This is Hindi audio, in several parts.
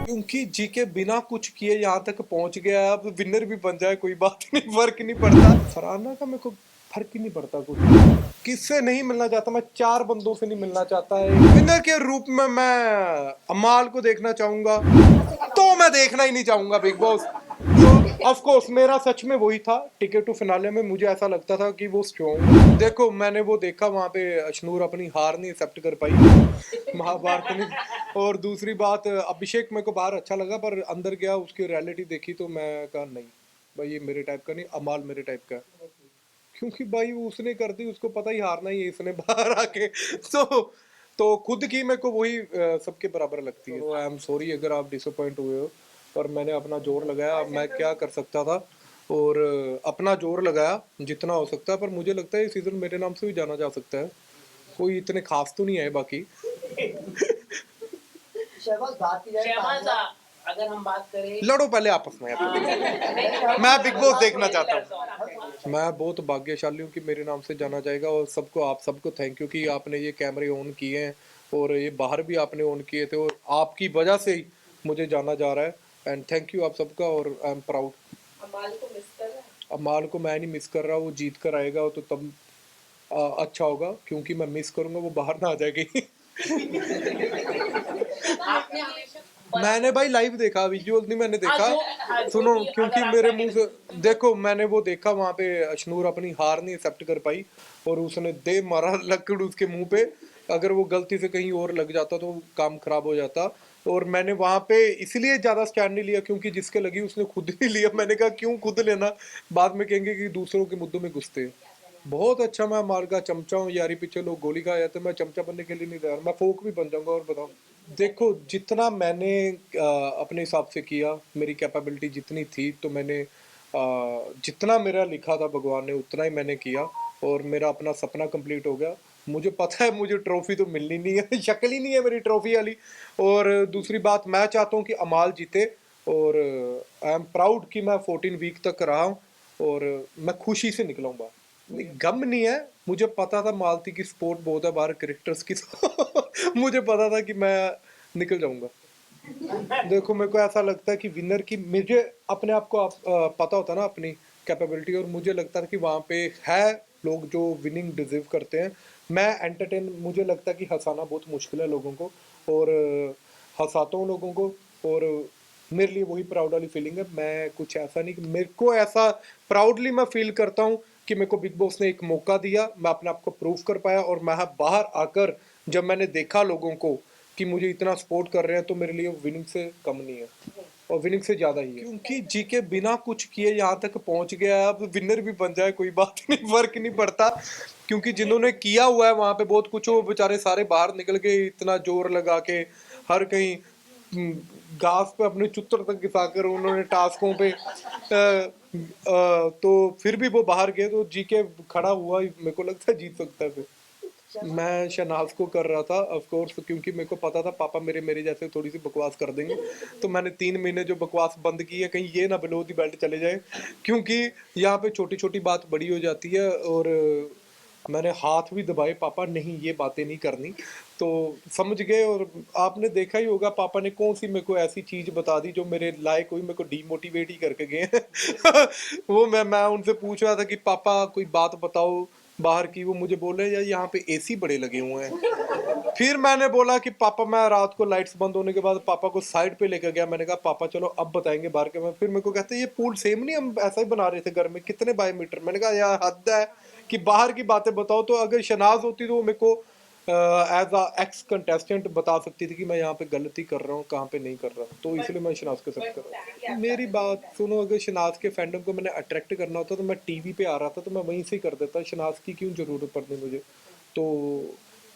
क्योंकि जी के बिना कुछ किए यहाँ तक पहुंच गया है, अब विनर भी बन जाए कोई बात नहीं, फर्क नहीं पड़ता। फरहाना का मेरे को फर्क ही नहीं पड़ता कुछ। किससे नहीं मिलना चाहता मैं, 4 बंदों से नहीं मिलना चाहता है। विनर के रूप में मैं अमाल को देखना चाहूंगा, तो मैं देखना ही नहीं चाहूंगा बिग बॉस। तो ऑफ कोर्स मेरा सच में वही था, टिकट टू फिनाले में मुझे ऐसा लगता था कि वो स्ट्रॉन्ग। देखो मैंने वो देखा वहां पे, अशनूर अपनी हार नहीं एक्सेप्ट कर पाई महाभारत में। और दूसरी बात, अभिषेक मेरे को बाहर अच्छा लगा, पर अंदर गया उसकी रियलिटी देखी तो मैं कहा नहीं भाई ये मेरे टाइप का नहीं, अमाल मेरे टाइप का है। क्योंकि भाई उसने कर दी, उसको पता ही हारना ही है इसने बाहर आके। तो खुद की मेरे को वही सबके बराबर लगती है। आई एम सॉरी अगर आप डिसअपॉइंट हुए हो, पर मैंने अपना जोर लगाया, अब मैं क्या कर सकता था। और अपना जोर लगाया जितना हो सकता है, पर मुझे लगता है ये सीजन मेरे नाम से भी जाना जा सकता है। कोई इतने खास तो नहीं है बाकी। शहबाज बात की जाए, शहबाज अगर हम बात करें, लड़ो पहले आपस में मैं बिग बॉस देखना चाहता हूँ। मैं बहुत भाग्यशाली हूँ कि मेरे नाम से जाना जाएगा, और सबको, आप सबको थैंक यू कि आपने ये कैमरे ऑन किए हैं, और ये बाहर भी आपने ऑन किए थे, और आपकी वजह से ही मुझे जाना जा रहा है। एंड थैंक यू आप सबका, और आई एम प्राउड। अमाल को मिस कर रहा है? अमाल को मैं नहीं मिस कर रहा, वो जीत कर आएगा तो तब अच्छा होगा, क्योंकि मैं मिस करूंगा वो बाहर ना आ जाएगी। मैंने भाई लाइव देखा, विजुअल नहीं मैंने देखा। सुनो, क्योंकि मेरे मुंह से देखो, मैंने वो देखा वहां पे, अशनूर अपनी हार नहीं एक्सेप्ट कर पाई, और उसने दे मारा लकड़ उसके मुंह पे। अगर वो गलती से कहीं और लग जाता तो काम खराब हो जाता। और मैंने वहां पे इसलिए ज्यादा स्टैंड नहीं लिया, क्योंकि जिसके लगी उसने खुद नहीं लिया। मैंने कहा क्यों खुद लेना, बाद में कहेंगे कि दूसरों के मुद्दों में घुसते हैं। बहुत अच्छा, मैं मार का चमचा हूँ यारी, पीछे लोग गोली खा जाते, मैं चमचा बनने के लिए नहीं तैयार, मैं फोक भी बन जाऊंगा। और बताओ, देखो जितना मैंने अपने हिसाब से किया, मेरी कैपेबिलिटी जितनी थी, तो मैंने जितना मेरा लिखा था भगवान ने उतना ही मैंने किया, और मेरा अपना सपना कंप्लीट हो गया। मुझे पता है मुझे ट्रॉफी तो मिलनी नहीं है, शक्ल ही नहीं है मेरी ट्रॉफी वाली। और दूसरी बात, मैं चाहता हूँ कि अमाल जीते, और आई एम प्राउड कि मैं 14 वीक तक रहा हूँ, और मैं खुशी से निकला हूँ बाहर। गम नहीं है, मुझे पता था मालती की सपोर्ट बहुत है बाहर क्रिकेटर्स की। तो मुझे पता था कि मैं निकल जाऊंगा। देखो मेरे को ऐसा लगता है कि विनर की, मुझे अपने आप को पता होता ना अपनी कैपेबिलिटी, और मुझे लगता था कि वहां पे है लोग जो विनिंग डिजर्व करते हैं। मैं एंटरटेन, मुझे लगता है कि हंसाना बहुत मुश्किल है लोगों को, और हंसाता हूँ लोगों को, और मेरे लिए वही प्राउड वाली फीलिंग है। मैं कुछ ऐसा नहीं, मेरे को ऐसा प्राउडली मैं फील करता हूँ कि मेरे को बिग बॉस ने एक मौका दिया, मैं अपने आप को प्रूव कर पाया, और मैं बाहर आकर जब मैंने देखा लोगों को कि मुझे इतना सपोर्ट कर रहे हैं, तो मेरे लिए विनिंग से कम नहीं है, और विनिंग से ज्यादा ही है। क्योंकि जी के बिना कुछ किए यहाँ तक पहुंच गया है, अब विनर भी बन जाए कोई बात नहीं, फर्क नहीं पड़ता। क्योंकि जिन्होंने किया हुआ है वहां पे बहुत कुछ, वो बेचारे सारे बाहर निकल गए इतना जोर लगा के, हर कहीं घास पे अपने चुतर तक घिसाकर उन्होंने टास्कों पे तो फिर भी वो बाहर गए, तो जी के खड़ा हुआ ही मेरे को लगता है जीत सकता है फिर। मैं शहनाज को कर रहा था ऑफ कोर्स, क्योंकि मेरे को पता था पापा मेरे मेरे जैसे थोड़ी सी बकवास कर देंगे। तो मैंने 3 महीने जो बकवास बंद की है, कहीं ये ना बिलो दी बेल्ट चले जाए, क्योंकि यहाँ पे छोटी छोटी बात बड़ी हो जाती है। और मैंने हाथ भी दबाए, पापा नहीं ये बातें नहीं करनी, तो समझ गए। और आपने देखा ही होगा पापा ने कौन सी मेरे को ऐसी चीज बता दी जो मेरे लायक हुई, मेरे को डीमोटिवेट ही करके गए हैं। वो मैं उनसे पूछ रहा था कि पापा कोई बात बताओ बाहर की, वो मुझे बोल रहे हैं यार यहाँ पे एसी बड़े लगे हुए हैं। फिर मैंने बोला कि पापा, मैं रात को लाइट्स बंद होने के बाद पापा को साइड पे लेकर गया, मैंने कहा पापा चलो अब बताएंगे बाहर के। मैं फिर मेरे को कहते हैं ये पूल सेम नहीं, हम ऐसा ही बना रहे थे घर में, कितने बाय मीटर। मैंने कहा यार हद है कि बाहर की बातें बताओ। तो अगर शनाज होती तो वो मेरे को एज अ एक्स कंटेस्टेंट बता सकती थी कि मैं यहाँ पे गलती कर रहा हूँ, कहाँ पे नहीं कर रहा, तो इसलिए मैं शनाज के साथ कर रहा हूँ। मेरी बात सुनो, अगर शनाज के फैंडम को मैंने अट्रैक्ट करना होता तो मैं टीवी पे आ रहा था, तो मैं वहीं से ही कर देता, शनाज की क्यों जरूरत पड़नी मुझे। तो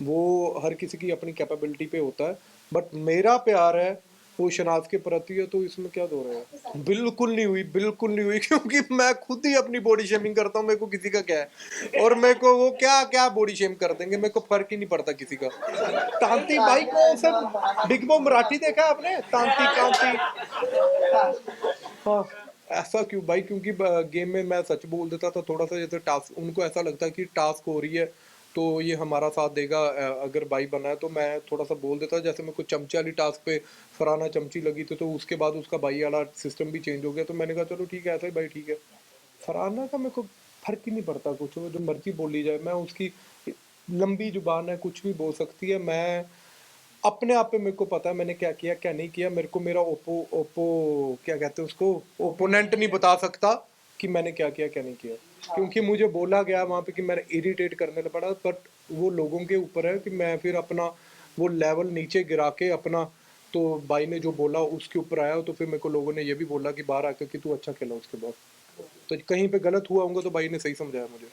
वो हर किसी की अपनी कैपेबिलिटी पे होता है, बट मेरा प्यार है वो शनाज के प्रति है, तो इसमें क्या दो रहे हैं। बिल्कुल नहीं हुई, बिल्कुल नहीं हुई, क्योंकि मैं खुद ही अपनी बॉडी शेमिंग करता हूँ, मेरे को किसी का क्या है। और मेरे को वो क्या क्या बॉडी शेम कर देंगे, मेरे को फर्क ही नहीं पड़ता किसी का। तांती भाई कौन सा बिग बॉस मराठी देखा है आपने, तांती कांती। हाँ, ऐसा क्यों भाई, क्योंकि गेम में मैं सच बोल देता था थोड़ा सा, जैसे टास्क उनको ऐसा लगता है कि टास्क हो रही है, तो ये हमारा साथ देगा। अगर भाई बना है तो मैं थोड़ा सा बोल देता, जैसे मेरे को चमचे वाली टास्क पे फरहाना चमची लगी थी, तो उसके बाद उसका भाई वाला सिस्टम भी चेंज हो गया, तो मैंने कहा चलो ठीक है, ऐसा ही भाई ठीक है। फरहाना का मेरे को फर्क ही नहीं पड़ता कुछ, वो जो मर्जी बोली जाए, मैं उसकी लंबी जुबान है, कुछ भी बोल सकती है। मैं अपने आप पे मेरे को पता है मैंने क्या किया क्या नहीं किया। मेरे को मेरा ओपो ओपो क्या कहते हैं उसको, ओपोनेंट नहीं बता सकता कि मैंने क्या किया क्या नहीं किया, क्योंकि मुझे बोला गया वहां पे कि मैंने इरिटेट करने पड़ा। बट वो लोगों के ऊपर है कि मैं फिर अपना वो लेवल नीचे गिरा के अपना, तो भाई ने जो बोला उसके ऊपर आया, तो फिर मेरे को लोगों ने ये भी बोला कि बाहर आकर कि तू अच्छा खेला उसके बाद। तो कहीं पे गलत हुआ होगा तो भाई ने सही समझाया मुझे।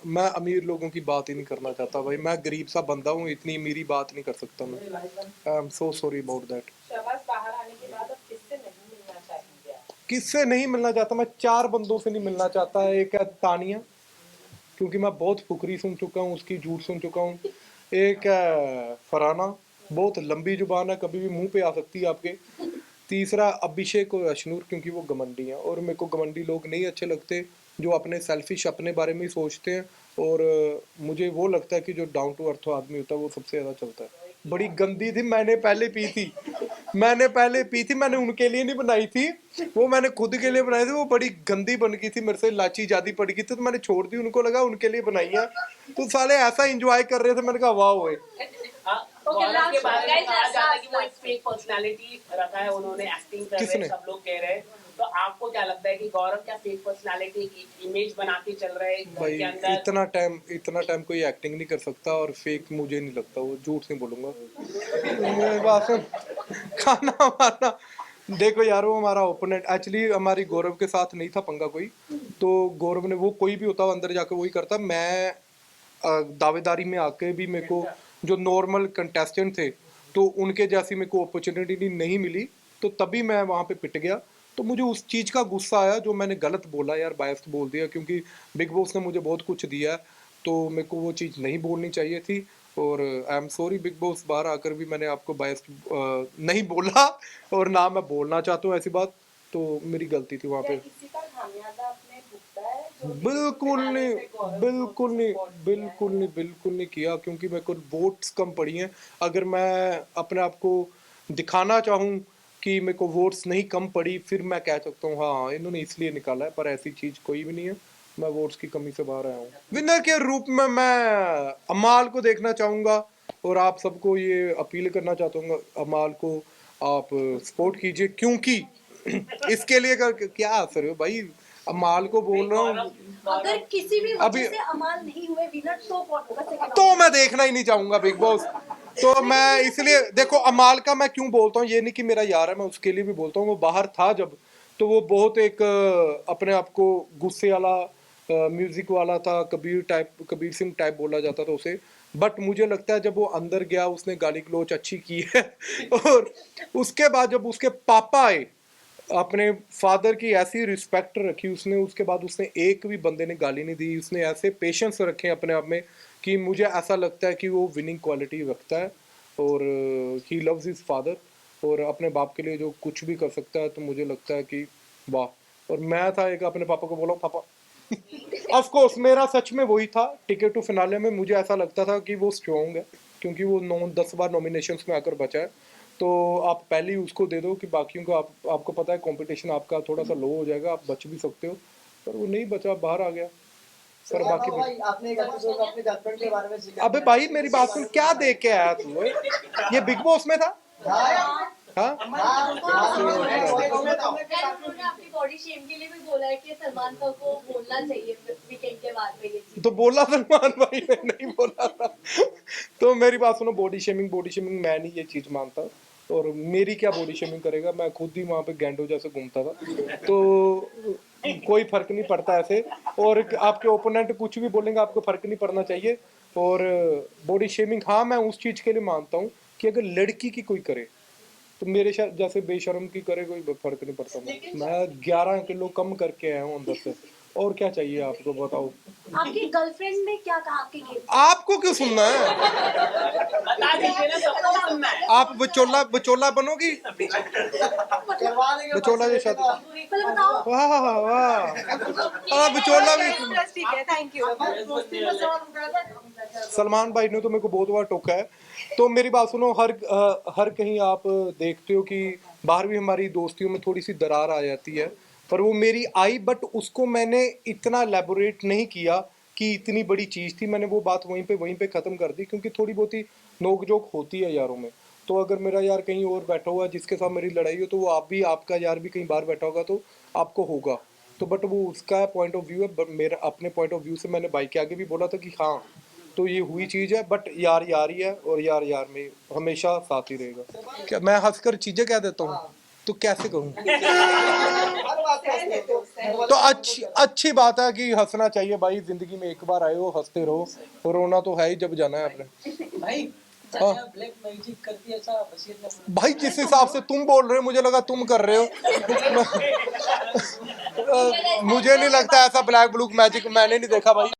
मैं अमीर लोगों की बात ही नहीं करना चाहता भाई, मैं गरीब सा बंदा हूँ, इतनी अमीरी बात नहीं कर सकता मैं। I am so sorry about that. Shahbaz बाहर आने के बाद अब किससे नहीं मिलना चाहेंगे आप? किससे नहीं मिलना चाहता मैं? 4 बंदों से नहीं मिलना चाहता। एक है तानिया, क्योंकि मैं बहुत फुकरी सुन चुका हूँ उसकी, झूठ सुन चुका हूँ। एक है फरहाना, बहुत लंबी जुबान है, कभी भी मुंह पे आ सकती है आपके। तीसरा अभिषेक और अशनूर, क्योंकि वो घमंडी हैं, और मेरे को घमंडी लोग नहीं अच्छे लगते, जो अपने सेल्फिश अपने बारे में ही सोचते हैं। और मुझे वो लगता है कि जो डाउन टू अर्थ आदमी होता है वो सबसे ज़्यादा चलता है। बड़ी गंदी थी, मैंने पहले पी थी, मैंने उनके लिए नहीं बनाई थी, वो मैंने खुद के लिए बनाई थी। वो बड़ी गंदी बन गई थी, मेरे से इलायची ज्यादा पड़ गई थी, तो मैंने छोड़ दी, उनको लगा उनके लिए बनाई है। तो साले ऐसा एंजॉय कर रहे थे, मैंने कहा वाह ओए। गौरव के बारे में कहा जाता है कि वो एक फेक पर्सनालिटी रखा है उन्होंने, एक्टिंग कर रहे किसने? हैं, सब लोग कह रहे हैं। तो आपको क्या लगता है कि गौरव क्या फेक पर्सनालिटी की इमेज बना के चल रहे हैं घर भाई के अंदर? इतना टाइम कोई एक्टिंग नहीं कर सकता, और फेक मुझे नहीं लगता, वो झूठ नहीं बोलूंगा। मेरे पास खाना वाना, देखो यार वो हमारा ओपोनेंट एक्चुअली हमारी गौरव के साथ नहीं था पंगा कोई, तो गौरव ने, वो कोई भी होता अंदर जाकर वही करता। मैं दावेदारी में आके भी मेरे को जो नॉर्मल कंटेस्टेंट थे, तो उनके जैसी मेरे को अपॉर्चुनिटी नहीं मिली, तो तभी मैं वहाँ पे पिट गया। तो मुझे उस चीज़ का गुस्सा आया जो मैंने गलत बोला यार, बायस्ड बोल दिया, क्योंकि बिग बॉस ने मुझे बहुत कुछ दिया है, तो मेरे को वो चीज़ नहीं बोलनी चाहिए थी। और I am sorry big boss, बाहर आकर भी मैंने आपको बायस्ड नहीं बोला, और ना मैं बोलना चाहता हूँ ऐसी बात, तो मेरी गलती थी वहाँ क्या पे। किसी का खामियाजा आपने भुगता है जो बिल्कुल नहीं, बिल्कुल नहीं, बिल्कुल है? नहीं, बिल्कुल नहीं किया, क्योंकि मेरे को वोट्स कम पड़ी हैं। अगर मैं अपने आप को दिखाना चाहूँ कि मेरे को वोट्स नहीं कम पड़ी, फिर मैं कह सकता हूँ हाँ इन्होंने इसलिए निकाला है, पर ऐसी चीज़ कोई भी नहीं है। मैं वोट्स की कमी से बाहर आया हूँ। विनर के रूप में मैं अमाल को देखना चाहूँगा, और आप सबको ये अपील करना चाहता हूँ, अमाल को आप सपोर्ट कीजिए, क्योंकि इसके लिए क्या असर है भाई, अमाल को बोल रहा हूँ। अगर किसी भी अभी वजह से अमाल नहीं हुए विनर तो कौन होगा second तो round मैं में? देखना ही नहीं चाहूंगा बिग बॉस। तो मैं इसलिए देखो अमाल का मैं क्यों बोलता हूँ, ये नहीं कि मेरा यार है, मैं उसके लिए भी बोलता हूँ। वो बाहर था जब, तो वो बहुत एक अपने आप को गुस्से वाला, म्यूजिक वाला था, कबीर सिंह टाइप बोला जाता था उसे। बट मुझे लगता है जब वो अंदर गया उसने गाली गलौच अच्छी की है और उसके बाद जब उसके पापा आए, अपने फादर की ऐसी रिस्पेक्ट रखी उसने, उसके बाद उसने एक भी बंदे ने गाली नहीं दी, उसने ऐसे पेशेंस रखे अपने आप में कि मुझे ऐसा लगता है कि वो विनिंग क्वालिटी रखता है, और ही लव्स हिज फादर, और अपने बाप के लिए जो कुछ भी कर सकता है, तो मुझे लगता है कि वाह। और मैं था एक अपने पापा को बोला पापा ऑफ कोर्स मेरा सच में वही था, टिकट टू फिनाले में मुझे ऐसा लगता था कि वो स्ट्रॉन्ग है, क्योंकि वो 9-10 बार नॉमिनेशंस में आकर बचा है। तो आप पहले ही उसको दे दो कि बाकियों को आपको पता है कंपटीशन आपका थोड़ा सा लो हो जाएगा, आप बच भी सकते हो, पर वो नहीं बचा, बाहर आ गया। पर बाकी आपने एक एपिसोड में अपने गर्लफ्रेंड के बारे में जिक्र अबे भाई मेरी बात सुन, क्या देख के आया तू? ये बिग बॉस में था? हाँ उन्होंने अपनी बॉडी शेम के लिए भी बोला है कि सलमान खान को बोलना चाहिए वीकेंड के बाद में ये चीज। तो बोला सलमान भाई ने, नहीं बोला था। तो मेरी बात सुनो, बॉडी शेमिंग मैं नहीं ये चीज मानता, और मेरी क्या बॉडी शेमिंग करेगा, मैं खुद ही वहां पे गैंडो जैसे घूमता था, तो कोई फर्क नहीं पड़ता ऐसे। और आपके ओपोनेंट कुछ भी बोलेंगे आपको फर्क नहीं पड़ना चाहिए। और बॉडी शेमिंग हाँ मैं उस चीज के लिए मानता हूँ कि अगर लड़की की कोई करे, तो मेरे जैसे बेशर्म की करे कोई फर्क नहीं पड़ता। मैं 11 किलो कम करके आया हूँ अंदर से, और क्या चाहिए आपको, बताओ। आपकी गर्लफ्रेंड ने क्या कहा आपके गेम? आपको क्यों सुनना है? बता दीजिए ना, सबको सुनना है। आप बचोला बनोगी? करवा देंगे बचोला के साथ। पहले बताओ। वाह वाह वाह, बचोला भी। ठीक है, थैंक यू। दोस्ती में सवाल उठाया था। सलमान भाई ने तो मेरे को बहुत बार टोका है। तो मेरी बात सुनो, हर कहीं आप देखते हो कि बाहर भी हमारी दोस्तियों में थोड़ी सी दरार आ जाती है, पर वो मेरी आई, बट उसको मैंने इतना एलेबोरेट नहीं किया कि इतनी बड़ी चीज़ थी। मैंने वो बात वहीं पे ख़त्म कर दी, क्योंकि थोड़ी बहुत ही नोक जोक होती है यारों में। तो अगर मेरा यार कहीं और बैठा हुआ है जिसके साथ मेरी लड़ाई हो, तो वो आपका यार भी कहीं बाहर बैठा होगा तो आपको होगा। तो बट वो उसका पॉइंट ऑफ व्यू है, बट मेरा अपने पॉइंट ऑफ व्यू से मैंने भाई के आगे भी बोला था कि हाँ, तो ये हुई चीज़ है, बट यार यार ही है, और यार यार में हमेशा साथ ही रहेगा। क्या मैं हंसकर चीज़ें कह देता हूँ? तो कैसे करूँ? हर बात पे हंसते हो। तो अच्छी बात है कि हंसना चाहिए भाई, जिंदगी में एक बार आए हो, हंसते रहो। रोना तो है ही जब जाना है आपने। भाई हाँ। ब्लैक मैजिक करती है, ऐसा बशीर ने भाई जिस हिसाब से तुम बोल रहे हो, मुझे लगा तुम कर रहे हो। मुझे नहीं लगता ऐसा ब्लैक ब्लू मैजिक मैंने नहीं देखा भाई।